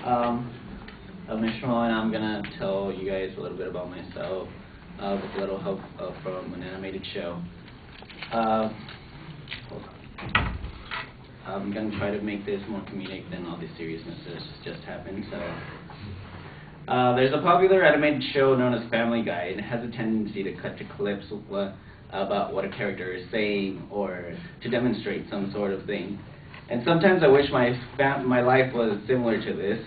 Um, I'm Ismael, and I'm gonna tell you guys a little bit about myself with a little help from an animated show. Hold on. I'm gonna try to make this more comedic than all the seriousness that's just happened. So, there's a popular animated show known as Family Guy, and it has a tendency to cut to clips of about what a character is saying or to demonstrate some sort of thing. And sometimes I wish my life was similar to this,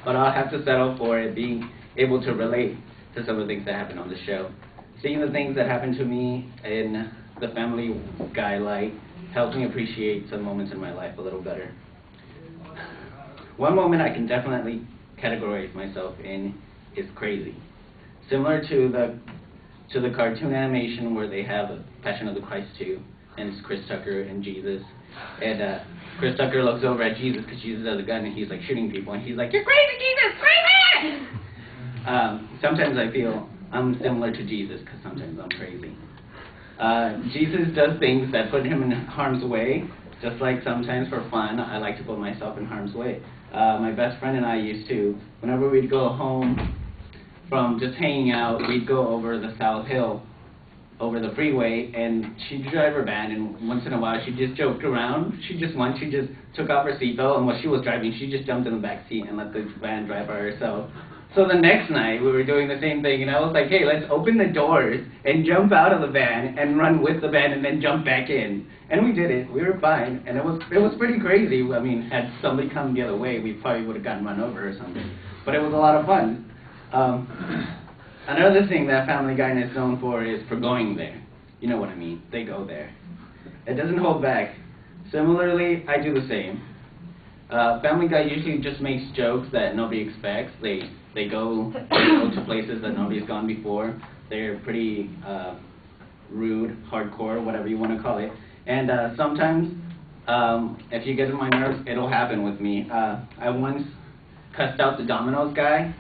but I'll have to settle for it being able to relate to some of the things that happen on the show. Seeing the things that happen to me in the Family Guy light helps me appreciate some moments in my life a little better. One moment I can definitely categorize myself in is crazy. Similar to the cartoon animation where they have Passion of the Christ 2, and it's Chris Tucker and Jesus. And Chris Tucker looks over at Jesus because Jesus has a gun and he's like shooting people, and he's like, "You're crazy, Jesus, crazy!" Sometimes I feel I'm similar to Jesus because sometimes I'm crazy. Jesus does things that put him in harm's way, just like sometimes for fun, I like to put myself in harm's way. My best friend and I used to, whenever we'd go home from just hanging out, we'd go over the South Hill, over the freeway, and she'd drive her van, and once in a while she just joked around. She just took off her seatbelt, and while she was driving, she just jumped in the back seat and let the van drive by herself. So the next night, we were doing the same thing, and I was like, "Hey, let's open the doors and jump out of the van and run with the van and then jump back in." And we did it. We were fine, and it was pretty crazy. I mean, had somebody come the other way, we probably would have gotten run over or something. But it was a lot of fun. Another thing that Family Guy is known for is for going there. You know what I mean. They go there. It doesn't hold back. Similarly, I do the same. Family Guy usually just makes jokes that nobody expects. They go to places that nobody's gone before. They're pretty rude, hardcore, whatever you want to call it. And sometimes, if you get in my nerves, it'll happen with me. I once cussed out the Domino's guy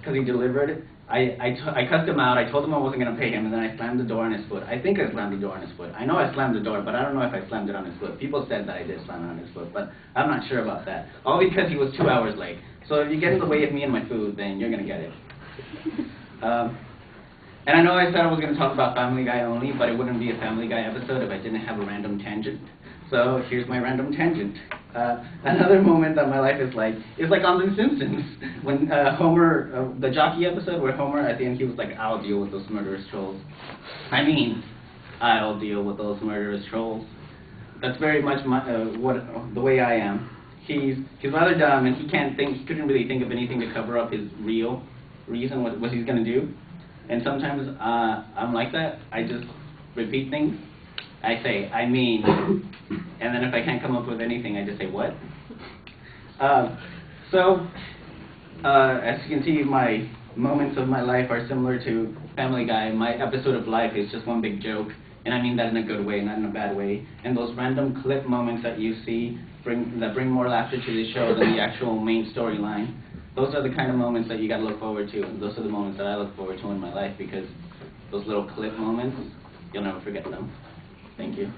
because he delivered. I cussed him out. I told him I wasn't going to pay him, and then I slammed the door on his foot. I think I slammed the door on his foot. I know I slammed the door, but I don't know if I slammed it on his foot. People said that I did slam it on his foot, but I'm not sure about that. All because he was 2 hours late. So if you get in the way of me and my food, then you're going to get it. And I know I said I was going to talk about Family Guy only, but it wouldn't be a Family Guy episode if I didn't have a random tangent. So here's my random tangent. Another moment that my life is like on The Simpsons, when Homer, the jockey episode where Homer at the end he was like, "I'll deal with those murderous trolls." I mean, I'll deal with those murderous trolls. That's very much the way I am. He's rather dumb, and he couldn't really think of anything to cover up his real reason what he's gonna do. And sometimes I'm like that. I just repeat things. I say, "I mean," and then if I can't come up with anything, I just say, "What?" So, as you can see, my moments of my life are similar to Family Guy. My episode of life is just one big joke, and I mean that in a good way, not in a bad way. And those random clip moments that you see that bring more laughter to the show than the actual main storyline. Those are the kind of moments that you got to look forward to, and those are the moments that I look forward to in my life, because those little clip moments, you'll never forget them. Thank you.